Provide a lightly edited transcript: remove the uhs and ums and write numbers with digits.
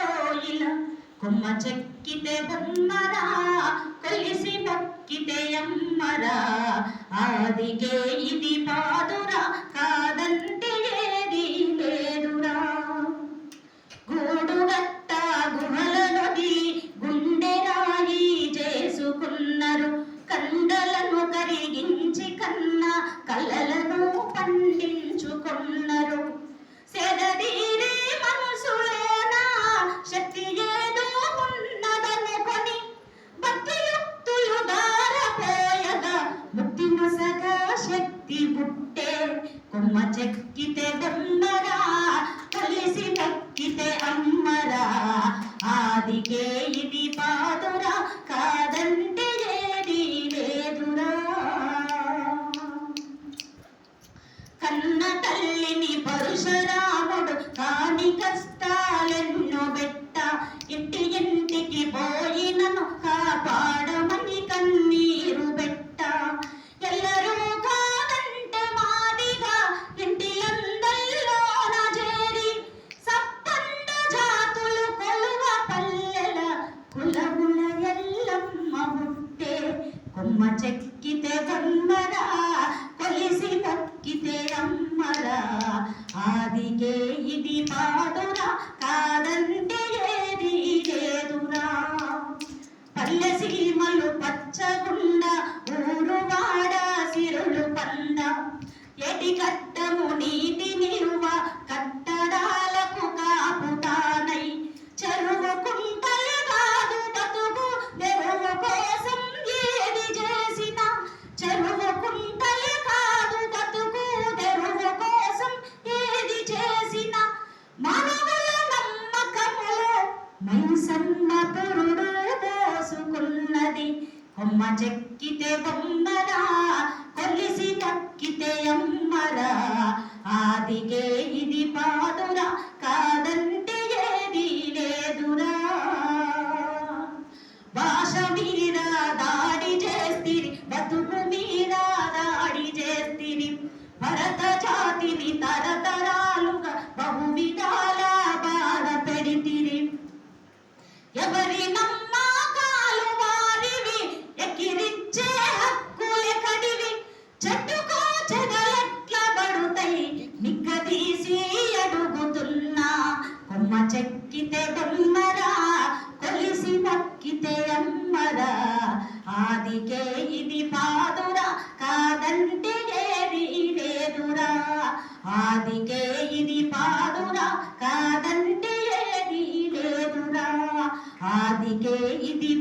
కోయిల కొమ్మ చెక్కితే బొమ్మరా కొలిసి మొక్కితే అమ్మరా ఆదికే ఇది పాదురా కాదంటే ఏది లేదురా గూడుగట్ట గుహలనొది గుండె రాయి చేసుకున్నారు కండలను కరిగించి కన్న కలలను పండించుకున్నారు సెదదీరే మనసులోన శక్తి ఏదో ఉన్నదనుకొని భక్తియుక్తులు దారపోయగా ముక్తి నొసగా శక్తి పుట్టే కొమ్మ చెక్కితే బొమ్మరా కలిసి మొక్కితే అమ్మరా ఆదికే ఇది పాదురా కాదంటే ఏది లేదురా కన్న తల్లిని పరశురాముడు కాని కష్టాలెన్నో బెట్ట ఇంటి ఇంటికి పోయినను కాపాడమని కన్నీరు బెట్ట ఎల్లరూ కాదంటే మాదిగా ఇంటి అందల్లోన చేరి సప్పండ జాతులు కొలువ పల్లెల కులముల ఎల్లమ్మ ముట్టే కొమ్మ చెక్కితే బొమ్మరా కొలిసి మొక్కితే అమ్మరా ఆదికే ఇది పాదురా కాదంటే ఏది లేదురా పల్లె సీమలు పచ్చగుండ ఊరువాడ సిరులు పండ ఎటి కట్టము నీటి నిలువ కట్టడాలకు కాపుతానై చెరువు కుంటలు కాదు బతుకు తెరువు కోసం ఏది చేసినా చెరువు కుంటలు కాదు బతుకు తెరువు కోసం ఏది చేసినా మానవుల నమ్మకములో మైసమ్మ పురుడు పోసుకున్నది కొమ్మ చెక్కితే బొమ్మరా కొలిసి మొక్కితే అమ్మరా ఆదికే ఇది పాదురా కాదంటే ఏది లేదురా భాష మీద దాడి చేస్తిరి బతుకు మీద దాడి చేస్తిరి భరత జాతిని తరతరాలుగా బహు విధాల బాధ పెడితిరి ఎవరి నమ్మకాలు వారివి ఎకిరిచ్చే హక్కులే కడివి చెట్టుకో చెదలెట్ల పడుతాయి నిగ్గదీసి అడుగుతున్నా కొమ్మ చెక్కితే బొమ్మరా కొలిసి మొక్కితే అమ్మరా ఆదికే ఇది పాదురా కాదంటే ఏది లేదురా ఆదికే ఇది పాదురా కాదంటే ఏది లేదురా ఆదికే ఇది